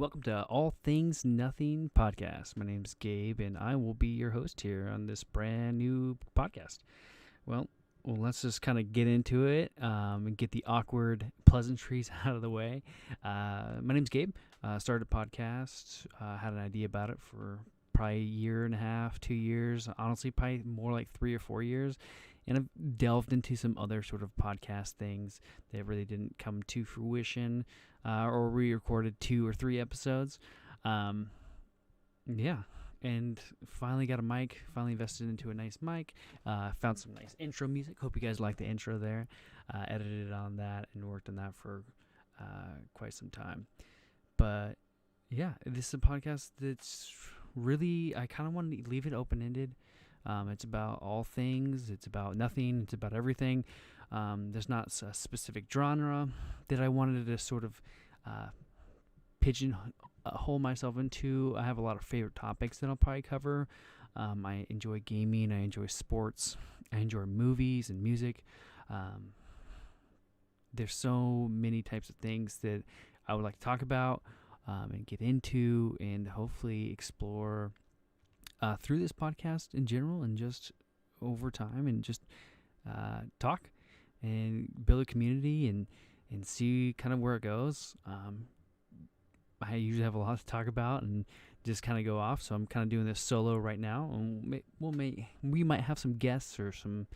welcome to All Things Nothing podcast. My name's Gabe, and I will be your host here on this brand new podcast. Well, let's just kind of get into it and get the awkward pleasantries out of the way. My name's Gabe. Started a podcast, had an idea about it for probably a year and a half, 2 years, honestly, probably more like 3 or 4 years. And I've delved into some other sort of podcast things that really didn't come to fruition, or re-recorded 2 or 3 episodes. And finally got a mic, finally invested into a nice mic, found some nice intro music. Hope you guys like the intro there. Edited on that and worked on that for quite some time. But yeah, this is a podcast that's really, I kind of wanted to leave it open-ended. It's about all things. It's about nothing. It's about everything. There's not a specific genre that I wanted to sort of pigeonhole myself into. I have a lot of favorite topics that I'll probably cover. I enjoy gaming. I enjoy sports. I enjoy movies and music. There's so many types of things that I would like to talk about and get into and hopefully explore through this podcast in general and just over time, and just talk and build a community and see kind of where it goes. I usually have a lot to talk about and just kind of go off, so I'm kind of doing this solo right now, and we might have some guests or some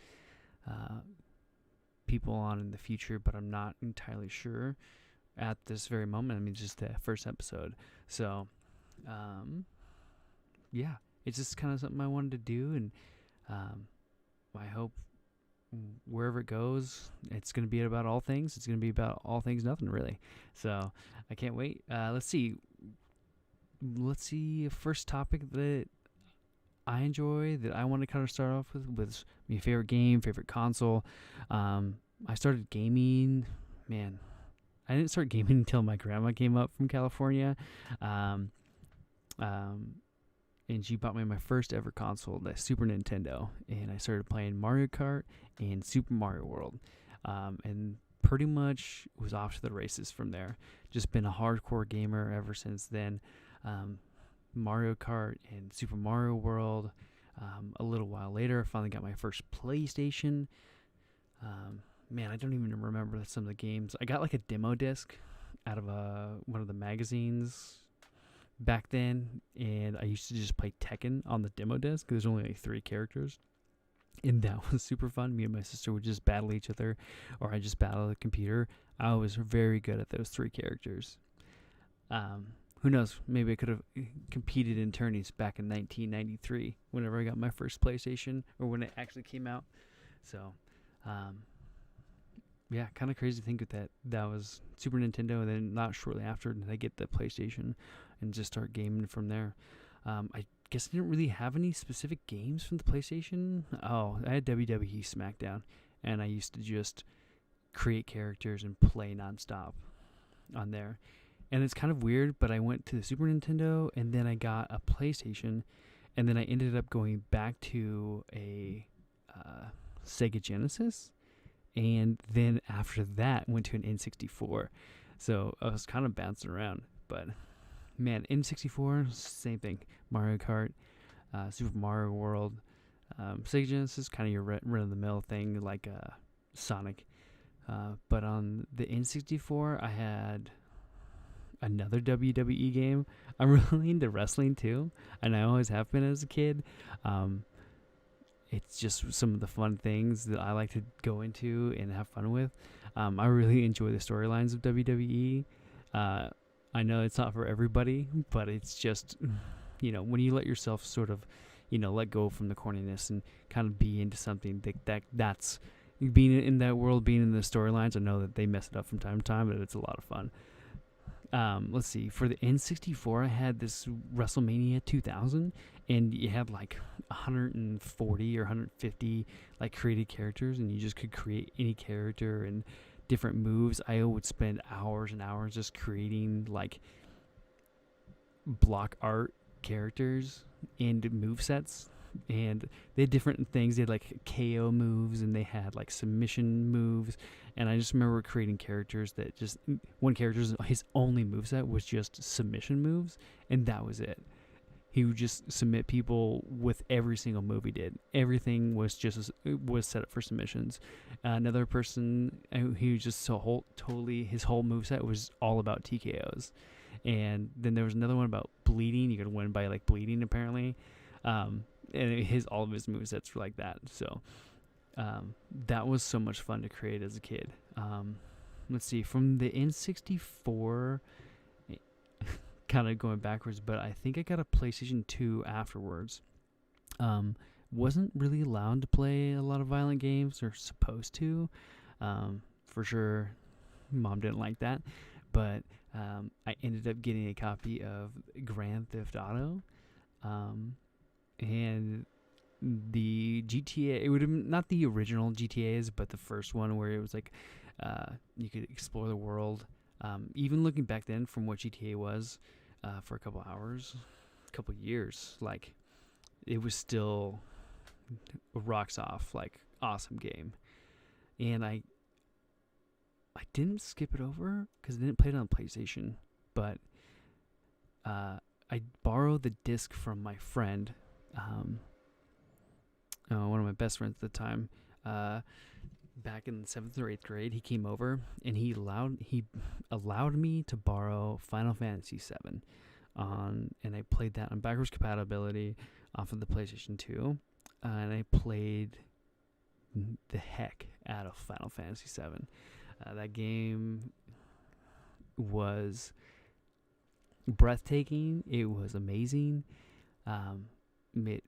people on in the future, but I'm not entirely sure at this very moment. I mean, just the first episode, so yeah. It's just kind of something I wanted to do, and I hope wherever it goes, it's going to be about all things. It's going to be about all things nothing, really. So I can't wait. Let's see. First topic that I enjoy, that I want to kind of start off with, was my favorite game, favorite console. I started gaming. Man, I didn't start gaming until my grandma came up from California. And she bought me my first ever console, the Super Nintendo, and I started playing Mario Kart and Super Mario World, and pretty much was off to the races from there. Just been a hardcore gamer ever since then. Mario Kart and Super Mario World. A little while later, I finally got my first PlayStation. Man, I don't even remember some of the games. I got like a demo disc out of one of the magazines back then, and I used to just play Tekken on the demo disc. There's only like 3 characters, and that was super fun. Me and my sister would just battle each other, or I just battle the computer. I was very good at those 3 characters. Who knows? Maybe I could have competed in tourneys back in 1993 whenever I got my first PlayStation, or when it actually came out. So, yeah, kind of crazy to think that was Super Nintendo, and then not shortly after did I get the PlayStation and just start gaming from there. I guess I didn't really have any specific games from the PlayStation. Oh, I had WWE SmackDown, and I used to just create characters and play nonstop on there. And it's kind of weird, but I went to the Super Nintendo, and then I got a PlayStation, and then I ended up going back to a Sega Genesis, and then after that went to an N64. So I was kind of bouncing around, but man, N64, same thing. Mario Kart, Super Mario World, Sega Genesis, kind of your run-of-the-mill thing like Sonic. But on the N64, I had another WWE game. I'm really into wrestling too, and I always have been as a kid. It's just some of the fun things that I like to go into and have fun with. I really enjoy the storylines of WWE. I know it's not for everybody, but it's just, when you let yourself sort of, let go from the corniness and kind of be into something that's being in that world, being in the storylines. I know that they mess it up from time to time, but it's a lot of fun. Let's see. For the N64, I had this WrestleMania 2000, and you had like 140 or 150 like created characters, and you just could create any character and different moves. I would spend hours and hours just creating like block art characters and movesets and they had different things. They had like KO moves, and they had like submission moves. And I just remember creating characters that just one character's his only moveset was just submission moves, and that was it. He would just submit people with every single move he did. Everything was was set up for submissions. Another person, he was just totally his whole moveset was all about TKOs. And then there was another one about bleeding. You could win by like bleeding apparently. And all of his movesets were like that. So that was so much fun to create as a kid. Let's see, from the N64, kind of going backwards, but I think I got a PlayStation 2 afterwards. Wasn't really allowed to play a lot of violent games, or supposed to. For sure, Mom didn't like that. But I ended up getting a copy of Grand Theft Auto. And the GTA, it would have been not the original GTAs, but the first one where it was like you could explore the world. Even looking back then from what GTA was, for a couple hours, a couple years, like it was still rocks off, like awesome game. And I didn't skip it over because I didn't play it on PlayStation, but I borrowed the disc from my friend, one of my best friends at the time. Back in the 7th or 8th grade, he came over and he allowed me to borrow Final Fantasy VII and I played that on backwards compatibility off of the PlayStation 2, and I played the heck out of Final Fantasy VII. That game was breathtaking. It was amazing. It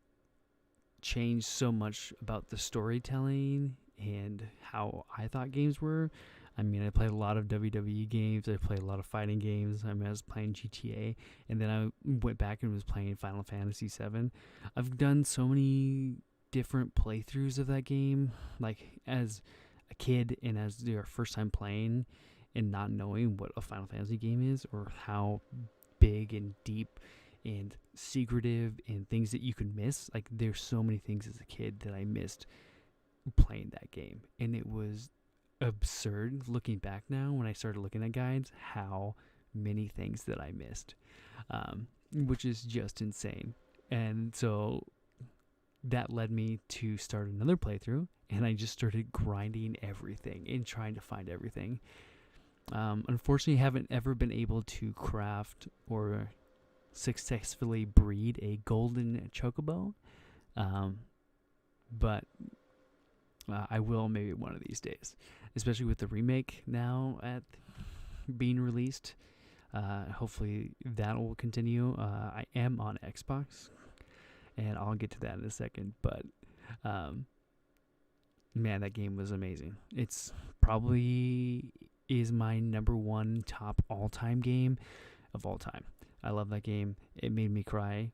changed so much about the storytelling and how I thought games were. I mean, I played a lot of WWE games. I played a lot of fighting games. I was playing GTA, and then I went back and was playing Final Fantasy VII. I've done so many different playthroughs of that game, like as a kid and as your first time playing and not knowing what a Final Fantasy game is or how big and deep and secretive and things that you could miss. Like, there's so many things as a kid that I missed playing that game, and it was absurd looking back now when I started looking at guides how many things that I missed, which is just insane. And so that led me to start another playthrough, and I just started grinding everything and trying to find everything. Unfortunately, I haven't ever been able to craft or successfully breed a golden chocobo, but I will maybe one of these days, especially with the remake now being released. Hopefully that will continue. I am on Xbox, and I'll get to that in a second, but man, that game was amazing. It's probably is my number one top all-time game of all time. I love that game. It made me cry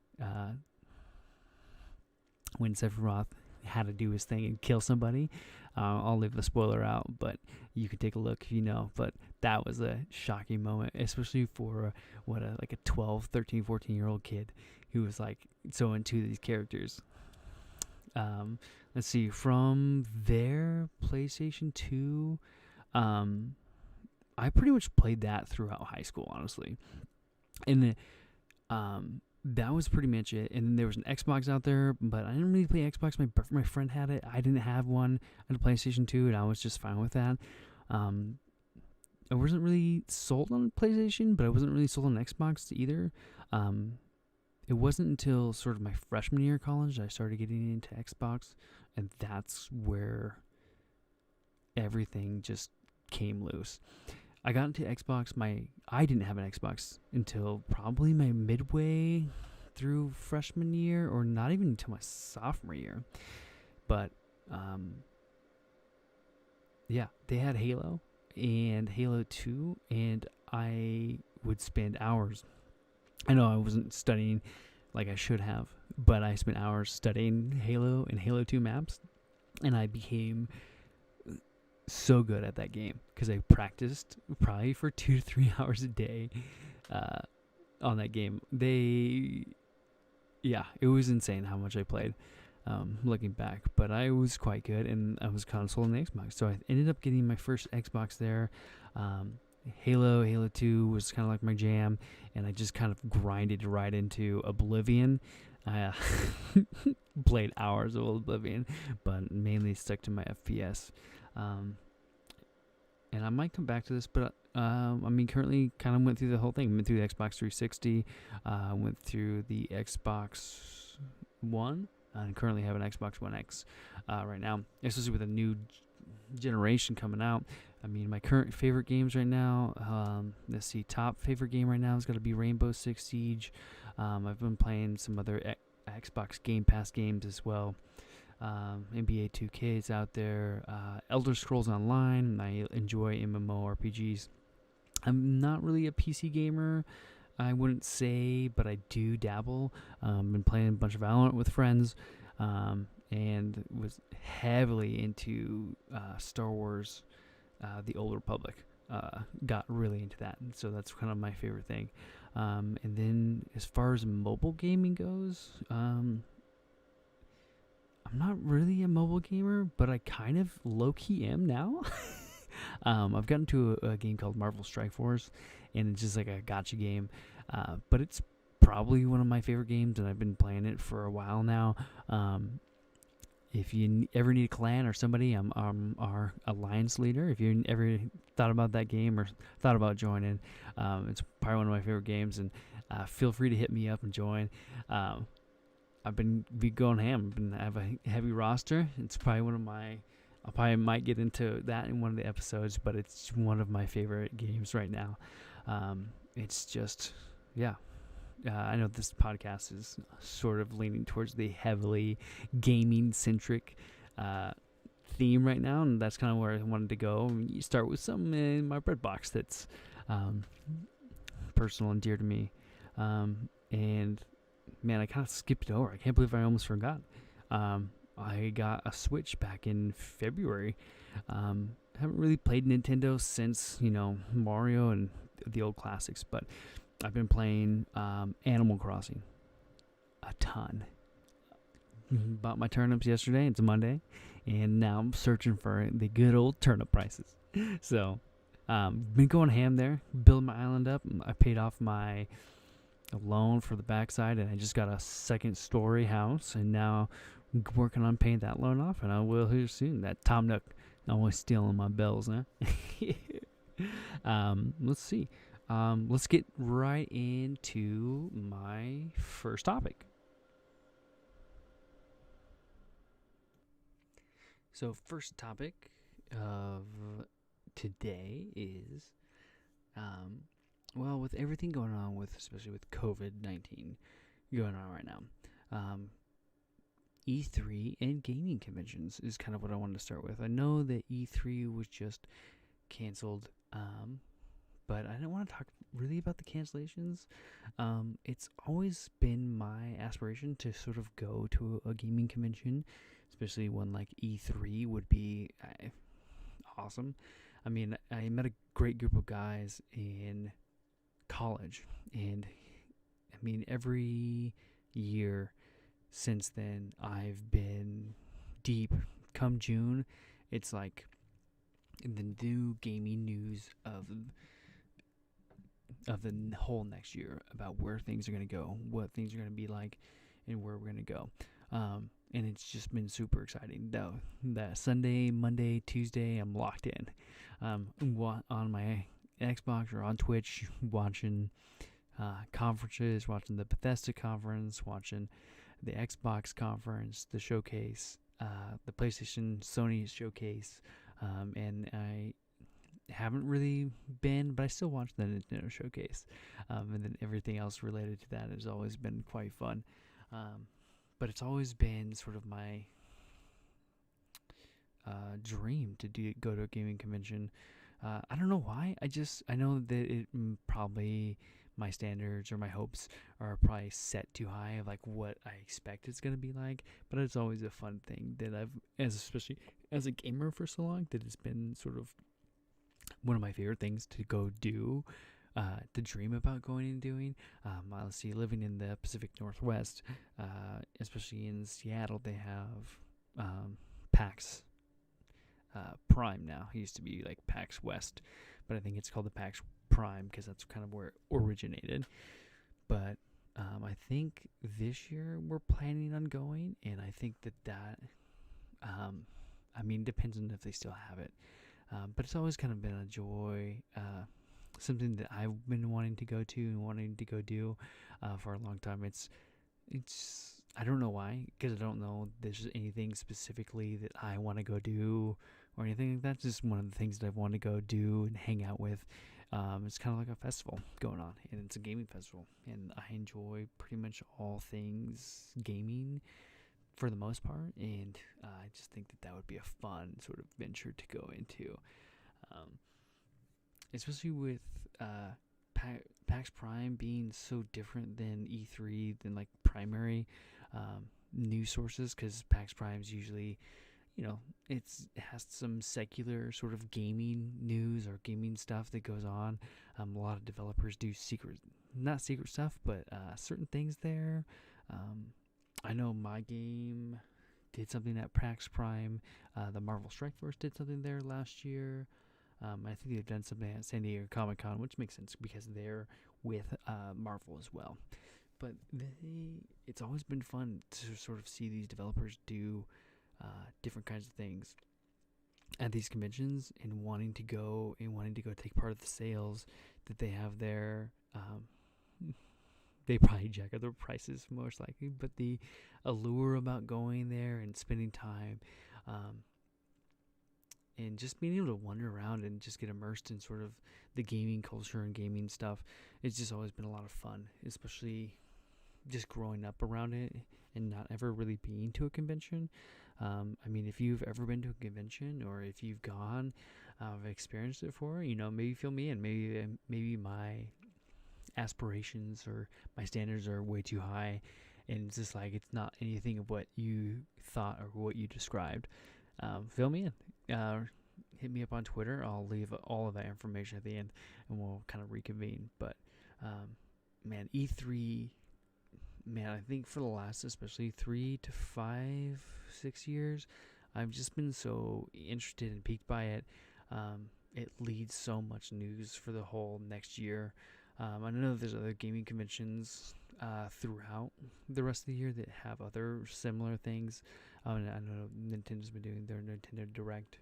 when Sephiroth had to do his thing and kill somebody. I'll leave the spoiler out, but you can take a look if you know. But that was a shocking moment, especially for like a 12, 13, 14-year-old kid who was like so into these characters. Let's see, from there, PlayStation 2, I pretty much played that throughout high school, honestly. And that was pretty much it. And then there was an Xbox out there, but I didn't really play Xbox. My friend had it. I didn't have one. I had a PlayStation 2, and I was just fine with that. I wasn't really sold on PlayStation, but I wasn't really sold on Xbox either. It wasn't until sort of my freshman year of college that I started getting into Xbox, and that's where everything just came loose. I got into Xbox. I didn't have an Xbox until probably my midway through freshman year, or not even until my sophomore year. But yeah, they had Halo and Halo 2, and I would spend hours. I know I wasn't studying like I should have, but I spent hours studying Halo and Halo 2 maps, and I became so good at that game because I practiced probably for 2 to 3 hours a day on that game. It was insane how much I played. looking back. But I was quite good, and I was console and the Xbox. So I ended up getting my first Xbox there. Halo 2 was kind of like my jam, and I just kind of grinded right into Oblivion. I played hours of Oblivion, but mainly stuck to my FPS. And I might come back to this, but currently kind of went through the whole thing. Went through the Xbox 360, went through the Xbox One, and currently have an Xbox One X right now, especially with a new generation coming out. My current favorite games right now, let's see, top favorite game right now is going to be Rainbow Six Siege. I've been playing some other Xbox Game Pass games as well. NBA 2K is out there. Elder Scrolls Online. I enjoy MMORPGs. I'm not really a PC gamer, I wouldn't say, but I do dabble. Been playing a bunch of Valorant with friends, and was heavily into Star Wars, The Old Republic. Got really into that, and so that's kind of my favorite thing. And then as far as mobile gaming goes, I'm not really a mobile gamer, but I kind of low-key am now. I've gotten to a game called Marvel Strike Force, and it's just like a gacha game. But it's probably one of my favorite games, and I've been playing it for a while now. If you ever need a clan or somebody, I'm our alliance leader. If you ever thought about that game or thought about joining, it's probably one of my favorite games, and feel free to hit me up and join. I've been going ham. I have a heavy roster. It's probably one of my... I probably might get into that in one of the episodes, but it's one of my favorite games right now. It's just, yeah. I know this podcast is sort of leaning towards the heavily gaming-centric theme right now, and that's kind of where I wanted to go. You start with something in my bread box that's personal and dear to me. And, man, I kind of skipped over. I can't believe I almost forgot. I got a Switch back in February. Haven't really played Nintendo since, Mario and the old classics, but I've been playing Animal Crossing a ton. Bought my turnips yesterday. It's a Monday, and now I'm searching for the good old turnip prices. So, been going ham there, building my island up. I paid off my loan for the backside, and I just got a second-story house, and now working on paying that loan off, and I will here soon. That Tom Nook always stealing my bills, huh? Let's see. Let's get right into my first topic. So, first topic of today is, with everything going on especially with COVID-19 going on right now, E3 and gaming conventions is kind of what I wanted to start with. I know that E3 was just canceled, but I didn't want to talk really about the cancellations. It's always been my aspiration to sort of go to a gaming convention, especially one like E3 would be awesome. I met a great group of guys in college, and every year since then, I've been deep. Come June, it's like the new gaming news of the whole next year about where things are going to go, what things are going to be like, and where we're going to go. And it's just been super exciting. That Sunday, Monday, Tuesday, I'm locked in. On my Xbox or on Twitch, watching conferences, watching the Bethesda conference, watching the Xbox conference, the showcase, the PlayStation, Sony showcase, and I haven't really been, but I still watch the Nintendo showcase, and then everything else related to that has always been quite fun, but it's always been sort of my dream to go to a gaming convention. I don't know why. I know that it probably... my standards or my hopes are probably set too high of like what I expect it's going to be like, but it's always a fun thing that especially as a gamer for so long, that it's been sort of one of my favorite things to go do, to dream about going and doing. Let's see, living in the Pacific Northwest, especially in Seattle, they have PAX Prime now. It used to be like PAX West, but I think it's called the PAX Prime because that's kind of where it originated. But I think this year we're planning on going, and I think that I mean, depends on if they still have it. But it's always kind of been a joy, something that I've been wanting to go to and wanting to go do for a long time. It's I don't know why, because I don't know there's anything specifically that I want to go do or anything like that. It's just one of the things that I want to go do and hang out with. It's kind of like a festival going on, and it's a gaming festival, and I enjoy pretty much all things gaming for the most part, and I just think that would be a fun sort of venture to go into, especially with PAX Prime being so different than E3, than like primary news sources, because PAX Prime's usually, it has some secular sort of gaming news or gaming stuff that goes on. A lot of developers do not secret stuff, but certain things there. I know my game did something at PAX Prime. The Marvel Strike Force did something there last year. I think they've done something at San Diego Comic-Con, which makes sense because they're with Marvel as well. But it's always been fun to sort of see these developers do different kinds of things at these conventions, and wanting to go take part of the sales that they have there. They probably jack up their prices most likely, but the allure about going there and spending time, and just being able to wander around and just get immersed in sort of the gaming culture and gaming stuff, it's just always been a lot of fun, especially just growing up around it and not ever really being to a convention. I mean, if you've ever been to a convention, or if you've gone, experienced it before, maybe fill me in. Maybe my aspirations or my standards are way too high, and it's just like it's not anything of what you thought or what you described. Fill me in. Hit me up on Twitter. I'll leave all of that information at the end, and we'll kind of reconvene. But man, E3, man, I think for the last especially 3 to 5, 6 years, I've just been so interested and piqued by it. It leads so much news for the whole next year. I know there's other gaming conventions throughout the rest of the year that have other similar things. And I know Nintendo's been doing their Nintendo Direct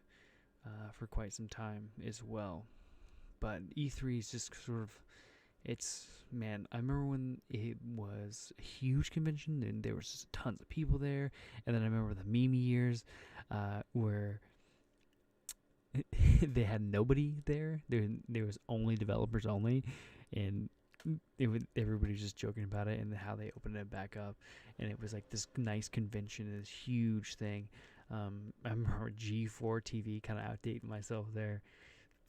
for quite some time as well. But E3 is just sort of, I remember when it was a huge convention and there was just tons of people there. And then I remember the meme years where they had nobody there. There was only developers only, and everybody was just joking about it and how they opened it back up, and it was like this nice convention, this huge thing. I remember G4 TV, kind of outdating myself there,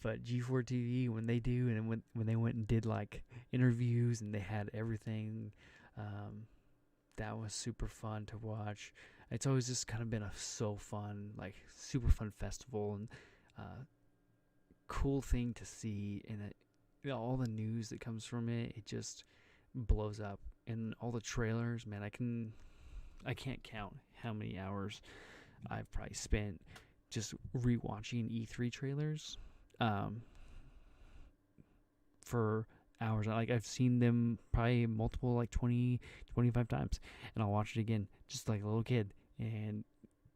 but G4 TV, when they do, and when they went and did like interviews and they had everything, that was super fun to watch. It's always just kind of been so fun, like super fun festival, and cool thing to see, and all the news that comes from it just blows up. And all the trailers, man, I can't count how many hours I've probably spent just rewatching E3 trailers for hours. Like, I've seen them probably multiple, like 20, 25 times, and I'll watch it again just like a little kid, and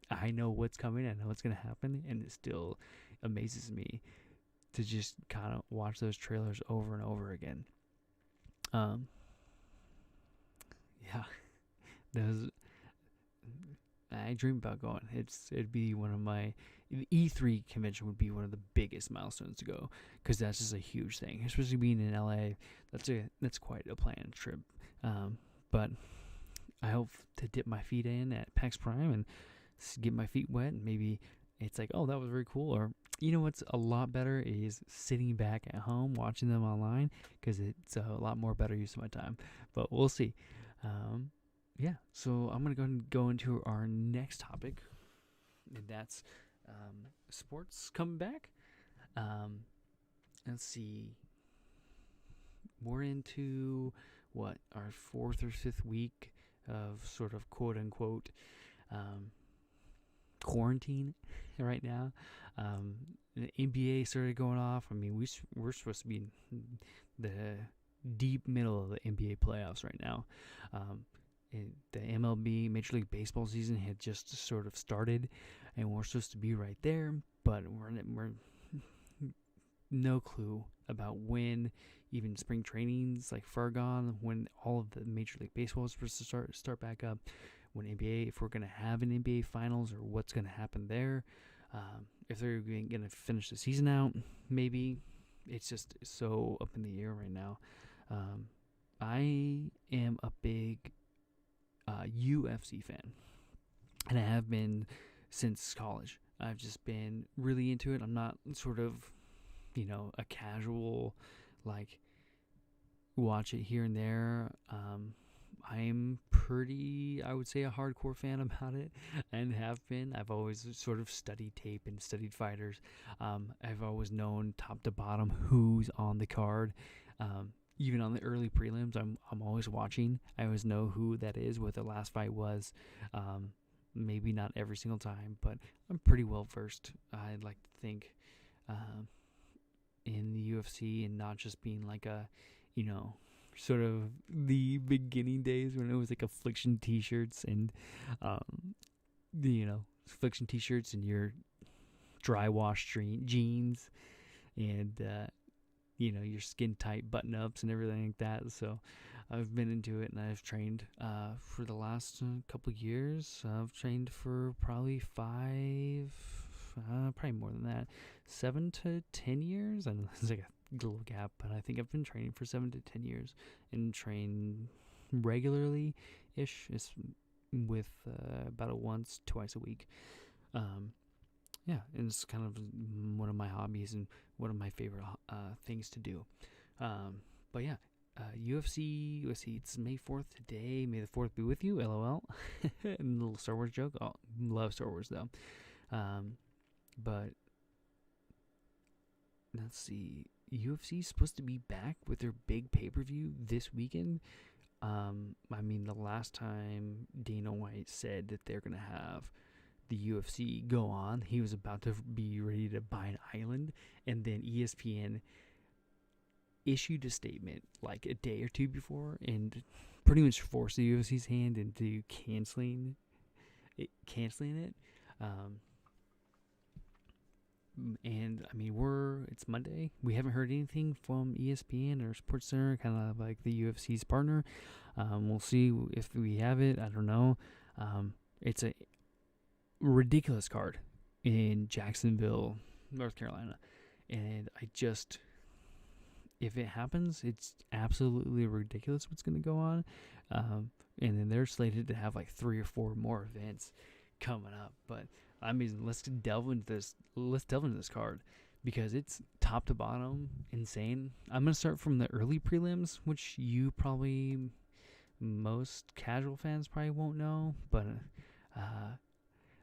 I know what's coming, I know what's going to happen, and it still amazes me to just kind of watch those trailers over and over again. Yeah, I dream about going. It'd be one of the E3 convention would be one of the biggest milestones to go, because that's just a huge thing, especially being in LA. That's quite a planned trip. But I hope to dip my feet in at PAX Prime and get my feet wet, and maybe it's like, oh, that was very cool. Or, what's a lot better is sitting back at home watching them online, because it's a lot more better use of my time. But we'll see. Yeah, so I'm going to go ahead and go into our next topic, and that's sports coming back. Let's see. we're into our 4th or 5th week of sort of quote unquote quarantine right now. The NBA started going off. I mean, we're supposed to be in the deep middle of the NBA playoffs right now. The MLB, Major League Baseball season had just sort of started, and we're supposed to be right there, but we're no clue about when even spring training's like far gone, when all of the Major League Baseball is supposed to start back up, when NBA, if we're going to have an NBA Finals, or what's going to happen there, if they're going to finish the season out, maybe. It's just so up in the air right now. I am a big UFC fan, and I have been since college. I've just been really into it. I'm not sort of, a casual, like, watch it here and there. I'm pretty, I would say, a hardcore fan about it, and have been. I've always sort of studied tape and studied fighters. I've always known top to bottom who's on the card. Even on the early prelims, I'm always watching. I always know who that is, what the last fight was. Maybe not every single time, but I'm pretty well versed. I'd like to think in the UFC, and not just being like a, sort of the beginning days when it was like Affliction t-shirts and, Affliction t-shirts and your dry wash jeans and, your skin tight button ups and everything like that. So I've been into it, and I've trained for the last couple of years. I've trained for probably probably more than that, 7 to 10 years. I know there's like a little gap, but I think I've been training for 7 to 10 years and train regularly ish. It's with about twice a week. And it's kind of one of my hobbies and one of my favorite things to do. But yeah, UFC, let's see, it's May 4th today. May the 4th be with you, LOL. And a little Star Wars joke. I love Star Wars, though. But let's see, UFC is supposed to be back with their big pay-per-view this weekend. I mean, the last time Dana White said that they're going to have the UFC go on, he was about to be ready to buy an island, and then ESPN issued a statement like a day or two before and pretty much forced the UFC's hand into canceling it. And I mean, it's Monday. We haven't heard anything from ESPN or SportsCenter, kind of like the UFC's partner. We'll see if we have it. I don't know. It's a ridiculous card in Jacksonville, North Carolina, and if it happens, it's absolutely ridiculous what's going to go on. And then they're slated to have like 3 or 4 more events coming up. But I mean, let's delve into this card, because it's top to bottom insane. I'm going to start from the early prelims, which most casual fans probably won't know, but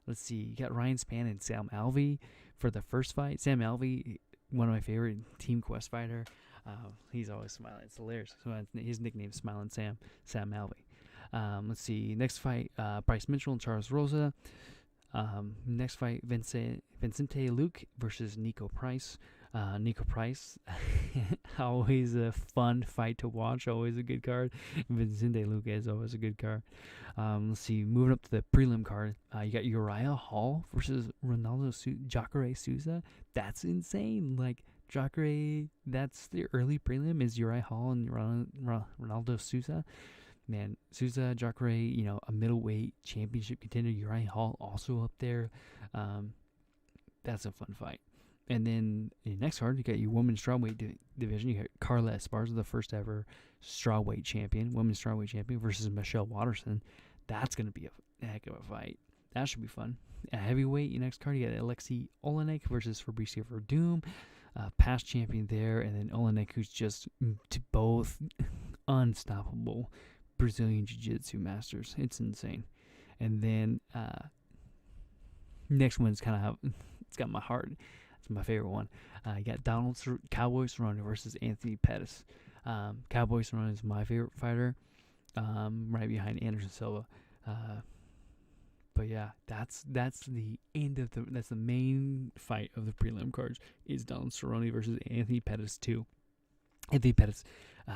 let's see. You got Ryan Spann and Sam Alvey for the first fight. Sam Alvey, one of my favorite Team Quest fighter. He's always smiling. It's hilarious. So his nickname is Smiling Sam Alvey. Let's see. Next fight, Bryce Mitchell and Charles Rosa. Next fight, Vincente Luque versus Nico Price. Nico Price, always a fun fight to watch, always a good card. Vincente Luque is always a good card. Let's see, moving up to the prelim card, you got Uriah Hall versus Jacare Souza. That's insane. Like, Jacare, that's the early prelim, is Uriah Hall and Ronaldo Souza. Man, Souza, Jacare, a middleweight championship contender. Uriah Hall also up there. That's a fun fight. And then in the next card, you got your women's strawweight division. You got Carla Esparza, the first ever women's strawweight champion, versus Michelle Watterson. That's going to be a heck of a fight. That should be fun. At heavyweight, your next card, you got Alexei Olenek versus Fabricio Verdum, past champion there. And then Olenek, who's just both unstoppable Brazilian Jiu-Jitsu masters. It's insane. And then next one's it's got my heart. It's my favorite one. You got Donald Cowboy Cerrone versus Anthony Pettis. Cowboy Cerrone is my favorite fighter, right behind Anderson Silva. But yeah, that's the end of that's the main fight of the prelim cards is Donald Cerrone versus Anthony Pettis 2. Anthony Pettis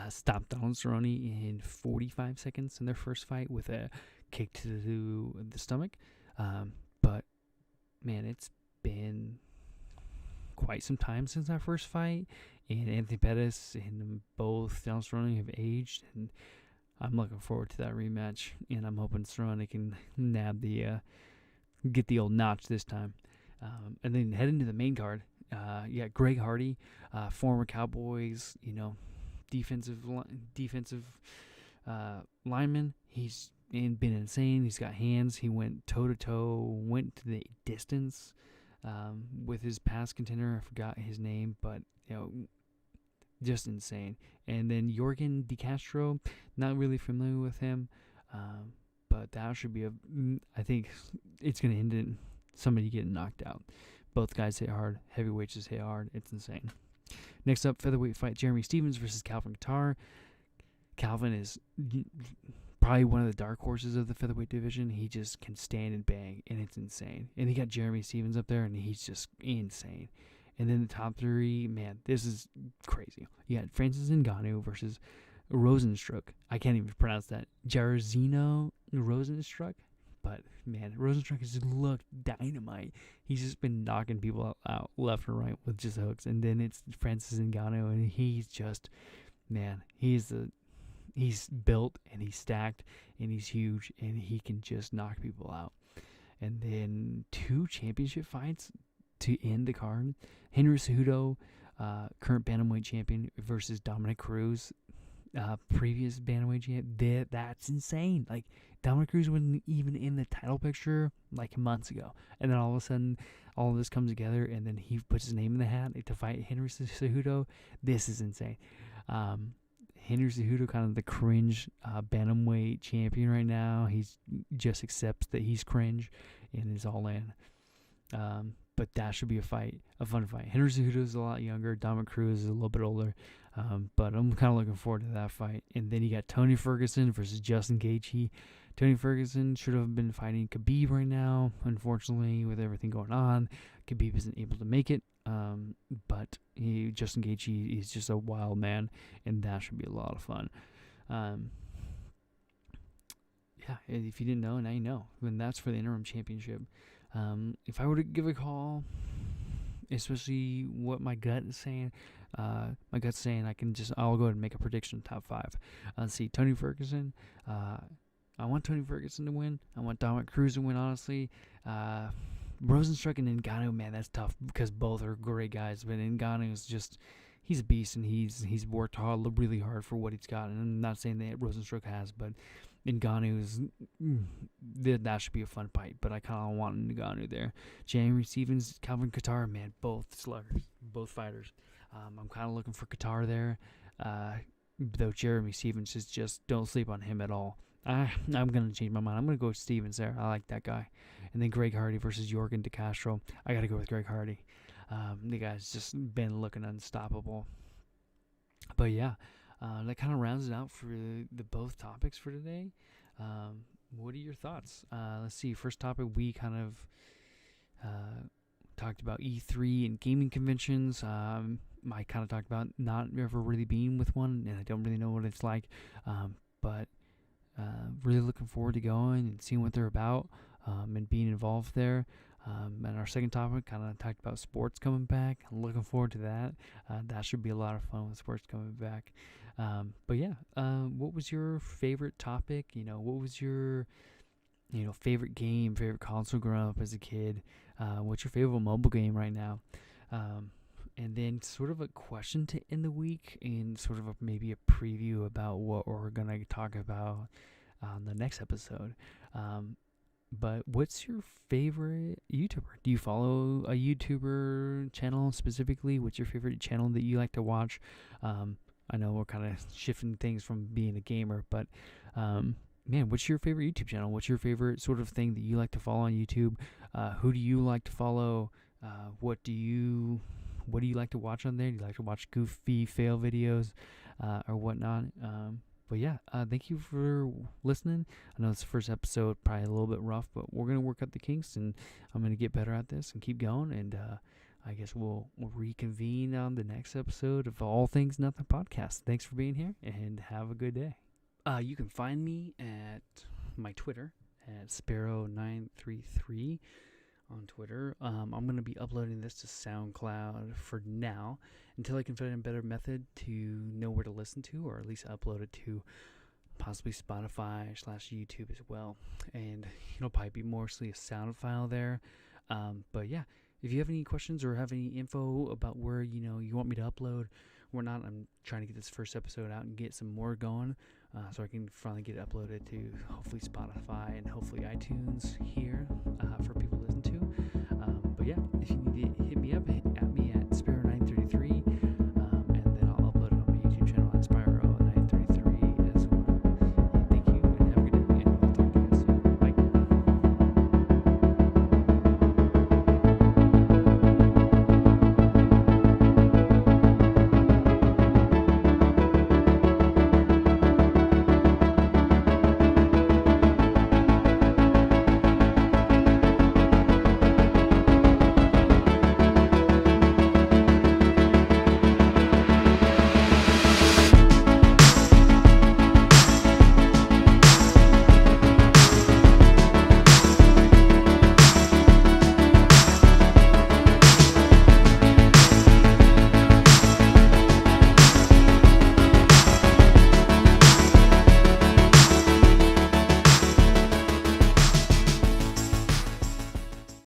stopped Donald Cerrone in 45 seconds in their first fight with a kick to the stomach. But man, it's been quite some time since that first fight, and Anthony Pettis and both Donald Cerrone have aged, and I'm looking forward to that rematch, and I'm hoping Cerrone can nab get the old notch this time. And then head into the main card. You got Greg Hardy, former Cowboys, defensive lineman. He's been insane. He's got hands. He went toe-to-toe, went to the distance with his past contender. I forgot his name, but, just insane. And then Yorgan De Castro, not really familiar with him, but that should be I think it's going to end in somebody getting knocked out. Both guys hit hard. Heavyweights just hit hard. It's insane. Next up, featherweight fight, Jeremy Stephens versus Calvin Kattar. Calvin is probably one of the dark horses of the featherweight division. He just can stand and bang, and it's insane. And he got Jeremy Stephens up there, and he's just insane. And then the top three, man, this is crazy. You got Francis Ngannou versus Rosenstruck. I can't even pronounce that. Jairzinho Rosenstruck. But, man, Rosenstruck has looked dynamite. He's just been knocking people out left and right with just hooks. And then it's Francis Ngannou, and he's just, man, he's built, and he's stacked, and he's huge, and he can just knock people out. And then 2 championship fights to end the card. Henry Cejudo, current bantamweight champion, versus Dominic Cruz, previous bantamweight champion. That's insane. Like, Dominic Cruz wasn't even in the title picture like months ago. And then all of a sudden, all of this comes together, and then he puts his name in the hat to fight Henry Cejudo. This is insane. Henry Cejudo, kind of the cringe bantamweight champion right now. He just accepts that he's cringe and is all in. But that should be a fun fight. Henry Cejudo is a lot younger. Dominic Cruz is a little bit older. But I'm kind of looking forward to that fight. And then you got Tony Ferguson versus Justin Gaethje. Tony Ferguson should have been fighting Khabib right now. Unfortunately, with everything going on, Khabib isn't able to make it. But Justin Gaethje is just a wild man, and that should be a lot of fun. Yeah, if you didn't know, now you know. And that's for the interim championship. If I were to give a call, especially what my gut is saying, I'll go ahead and make a prediction top 5. Let's see, Tony Ferguson. I want Tony Ferguson to win. I want Dominic Cruz to win, honestly. Rosenstruck and Ngannou, man, that's tough because both are great guys. But Ngannou is just, he's a beast, and he's worked really hard for what he's got. And I'm not saying that Rosenstruck has, but Ngannou is, that should be a fun fight. But I kind of want Ngannou there. Jeremy Stephens, Calvin Kattar, man, both sluggers, both fighters. I'm kind of looking for Kattar there. Though Jeremy Stephens is just, don't sleep on him at all. I'm going to change my mind. I'm going to go with Stephens there. I like that guy. And then Greg Hardy versus Yorgan De Castro. I got to go with Greg Hardy. The guy's just been looking unstoppable. But yeah, that kind of rounds it out for the both topics for today. What are your thoughts? Let's see. First topic, we kind of talked about E3 and gaming conventions. I kind of talked about not ever really being with one, and I don't really know what it's like. But really looking forward to going and seeing what they're about and being involved there. And our second topic kind of talked about sports coming back. I'm looking forward to that. That should be a lot of fun with sports coming back. But yeah, what was your favorite topic? What was your favorite game, favorite console growing up as a kid? What's your favorite mobile game right now? And then sort of a question to end the week, and sort of maybe a preview about what we're going to talk about on the next episode. But what's your favorite YouTuber? Do you follow a YouTuber channel specifically? What's your favorite channel that you like to watch? I know we're kind of shifting things from being a gamer, but man, what's your favorite YouTube channel? What's your favorite sort of thing that you like to follow on YouTube? Who do you like to follow? What do you like to watch on there? Do you like to watch goofy fail videos? or whatnot. But yeah, thank you for listening. I know it's the first episode, probably a little bit rough, but we're gonna work out the kinks, and I'm gonna get better at this and keep going. And I guess we'll reconvene on the next episode of All Things Nothing podcast. Thanks for being here, and have a good day. You can find me at my Twitter at Sparrow933 on Twitter. I'm going to be uploading this to SoundCloud for now until I can find a better method to know where to listen to, or at least upload it to possibly Spotify/YouTube as well. And it'll probably be mostly a sound file there. But yeah, if you have any questions or have any info about where you want me to upload or not, I'm trying to get this first episode out and get some more going, so I can finally get it uploaded to hopefully Spotify and hopefully iTunes here for people to listen to. But yeah, if you need to hit me up,